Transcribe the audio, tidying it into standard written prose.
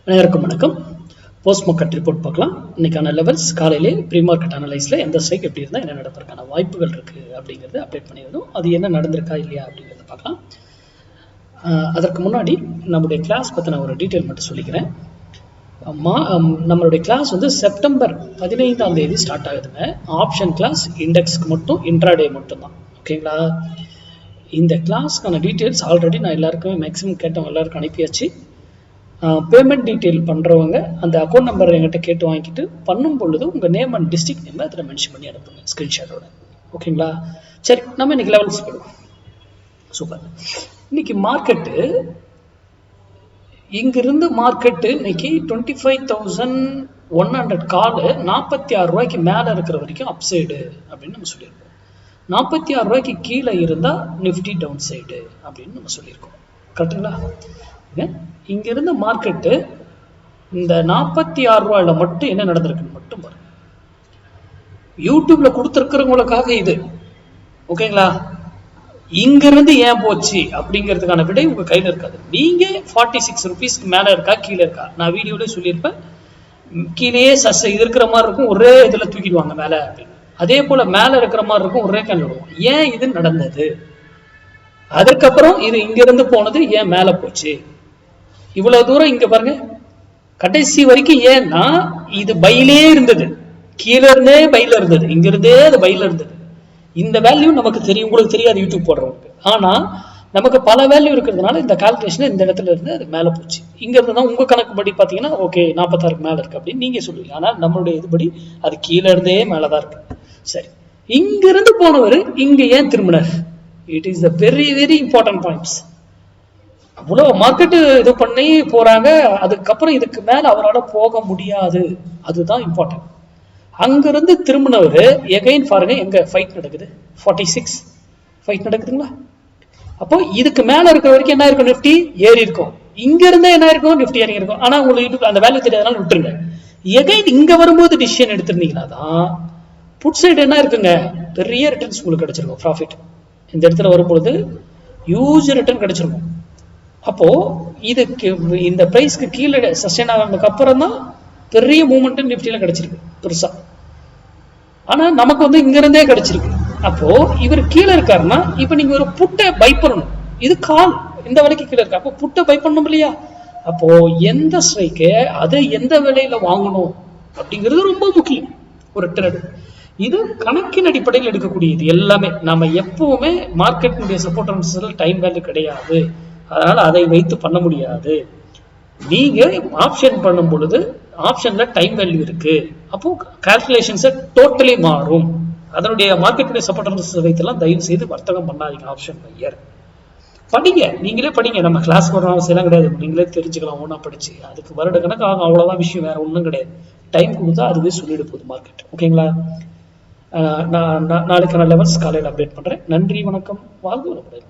அனைவருக்கும் வணக்கம். Post market report பார்க்கலாம். இன்னைக்கான லெவல்ஸ் காலையிலே ப்ரீ மார்க்கெட் அனலைஸில் எந்த ஸ்ட்ரைக் எப்படி இருந்தால் என்ன நடப்பதற்கான வாய்ப்புகள் இருக்குது அப்படிங்கிறது அப்டேட் பண்ணியிருந்தோம். அது என்ன நடந்திருக்கா இல்லையா அப்படிங்கிறத பார்க்கலாம். அதற்கு முன்னாடி நம்முடைய கிளாஸ் பற்றின ஒரு டீட்டெயில் மட்டும் சொல்லிக்கிறேன். நம்மளுடைய கிளாஸ் வந்து செப்டம்பர் 15 ஸ்டார்ட் ஆகுதுங்க. ஆப்ஷன் கிளாஸ் இண்டெக்ஸ்க்கு மட்டும் இன்ட்ராடே மட்டும்தான். ஓகேங்களா? இந்த கிளாஸ்க்கான டீட்டெயில்ஸ் ஆல்ரெடி நான் எல்லாருக்குமே மேக்ஸிமம் கேட்டவங்க எல்லாருக்கும் அனுப்பியாச்சு. பேமெண்ட் டீட்டெயில் பண்ணுறவங்க அந்த அக்கௌண்ட் நம்பர் என்கிட்ட கேட்டு வாங்கிட்டு பண்ணும் பொழுது உங்கள் நேம் அண்ட் டிஸ்ட்ரிக்ட் நேம் அதில் மென்ஷன் பண்ணி அனுப்புங்க ஸ்க்ரீன்ஷாட்டோட. ஓகேங்களா? சரி, நம்ம இன்னைக்கு லெவல்ஸ் போடுவோம். சூப்பர். இன்னைக்கு மார்க்கெட்டு இங்கிருந்து மார்க்கெட்டு இன்னைக்கு 25,100 கால் 46 ரூபாய்க்கு மேலே இருக்கிற வரைக்கும் அப்சைடு அப்படின்னு நம்ம சொல்லியிருக்கோம். 46 ரூபாய்க்கு கீழே இருந்தால் நிஃப்டி டவுன் சைடு அப்படின்னு நம்ம சொல்லியிருக்கோம். கரெக்டுங்களா? இங்கிருந்த மார்க்கெட்டு இந்த 46 ரூபாயில மட்டும் என்ன நடந்திருக்குன்னு மட்டும் பாருங்க. யூடியூப்ல கொடுத்துருக்கிறவங்களுக்காக இது. ஓகேங்களா? இங்கிருந்து ஏன் போச்சு அப்படிங்கிறதுக்கான விடை உங்க கையில இருக்காது. நீங்க 46 ருபீஸ்க்கு மேல இருக்கா கீழே இருக்கா, நான் வீடியோல சொல்லியிருப்பேன். கீழேயே இது இருக்கிற மாதிரி இருக்கும், ஒரே இதுல தூக்கிடுவாங்க மேல அப்படின்னு. அதே போல மேல இருக்கிற மாதிரி இருக்கும், ஒரே கல் விடுவோம். ஏன் இது நடந்தது? அதுக்கப்புறம் இது இங்கிருந்து போனது ஏன் மேல போச்சு? இவ்வளவு தூரம் இங்க பாருங்க கடைசி வரைக்கும். ஏன்னா இது பையிலே இருந்தது, கீழே இருந்தே பையில இருந்தது, இங்க இருந்தே அது பையில இருந்தது. இந்த வேல்யூ நமக்கு தெரியும், உங்களுக்கு தெரியாது யூடியூப் போடுறவங்களுக்கு. ஆனா நமக்கு பல வேல்யூ இருக்கிறதுனால இந்த கால்குலேஷன் இந்த இடத்துல இருந்து அது மேல போச்சு. இங்க இருந்து தான் உங்க கணக்கு படி பாத்தீங்கன்னா ஓகே 46 மேல இருக்கு அப்படின்னு நீங்க சொல்லுவீங்க. ஆனா நம்மளுடைய இதுபடி அது கீழே இருந்தே மேலதான் இருக்கு. சரி, இங்க இருந்து போனவர் இங்க ஏன் திரும்பினார்? It is the very very important points. அவ்வளவு மார்க்கெட்டு இது பண்ணி போறாங்க, அதுக்கப்புறம் இதுக்கு மேல அவரால் போக முடியாது. அதுதான் இம்பார்ட்டன்ட். அங்கிருந்து திரும்பினவர் எகைன் பாருங்க எங்க ஃபைட் நடக்குது. 46 ஃபைட் நடக்குதுங்களா? அப்போ இதுக்கு மேல இருக்கிற வரைக்கும் என்ன இருக்கும்? நிஃப்டி ஏறி இருக்கும். இங்க இருந்தா என்ன இருக்கும்? நிஃப்டி ஏறி இருக்கும். ஆனா உங்களுக்கு அந்த வேல்யூ தெரியாதனால விட்டுருங்க. எகைன் இங்க வரும்போது டிசிஷன் எடுத்திருந்தீங்கன்னா தான் புட் சைடு என்ன இருக்குங்க, பெரிய ரிட்டர்ன்ஸ் உங்களுக்கு கிடைச்சிருக்கும். ப்ராஃபிட் இந்த இடத்துல வரும்பொழுது ஹியூஜ் ரிட்டர்ன் கிடைச்சிருக்கும். அப்போ இதுக்கு இந்த பிரைஸ்க்கு கீழே சஸ்டெயின் ஆனதுக்கு அப்புறம் தான் பெரிய மூவ்மெண்ட் நிஃப்டியில கிடைச்சிருக்கு பெருசா. ஆனா நமக்கு வந்து இங்க இருந்தே கிடைச்சிருக்கு. அப்போ இவர் கீழே இருக்காருன்னா இப்ப நீங்க ஒரு புட்டை பை பண்ணணும். இது கால் இந்த விலைக்கு கீழே இருக்கு, அப்போ புட்டை பை பண்ணணும் இல்லையா? அப்போ எந்த ஸ்ட்ரைக்கு அது எந்த விலையில வாங்கணும் அப்படிங்கிறது ரொம்ப முக்கியம். ஒரு ட்ரேட் இது கணக்கின் அடிப்படையில் எடுக்கக்கூடியது எல்லாமே. நம்ம எப்பவுமே மார்க்கெட்டினுடைய சப்போர்ட் டைம் வேல்யூ கிடையாது, அதனால அதை வைத்து பண்ண முடியாது. நீங்க ஆப்ஷன் பண்ணும் பொழுது ஆப்ஷன்ல டைம் வேல்யூ இருக்கு, அப்போ கால்குலேஷன்ஸ் டோட்டலி மாறும். அதனுடைய மார்க்கெட்டுடைய சப்போர்ட் வைத்தெல்லாம் தயவு செய்து வர்த்தகம் பண்ணாதீங்க. ஆப்ஷன் பையர் படிங்க, நீங்களே படிங்க. நம்ம கிளாஸ் போடுற அவசியம் எல்லாம் கிடையாது, நீங்களே தெரிஞ்சுக்கலாம் ஒன்னா படிச்சு. அதுக்கு வருட கணக்கு ஆகும், அவ்வளவுதான் விஷயம், வேற ஒன்றும் கிடையாது. டைம் கொடுத்தா அதுவே சொல்லிட போகுது மார்க்கெட். ஓகேங்களா? நாளைக்கான லெவல்ஸ் காலையில் அப்டேட் பண்றேன். நன்றி, வணக்கம், வாழ்க வளமுடன்.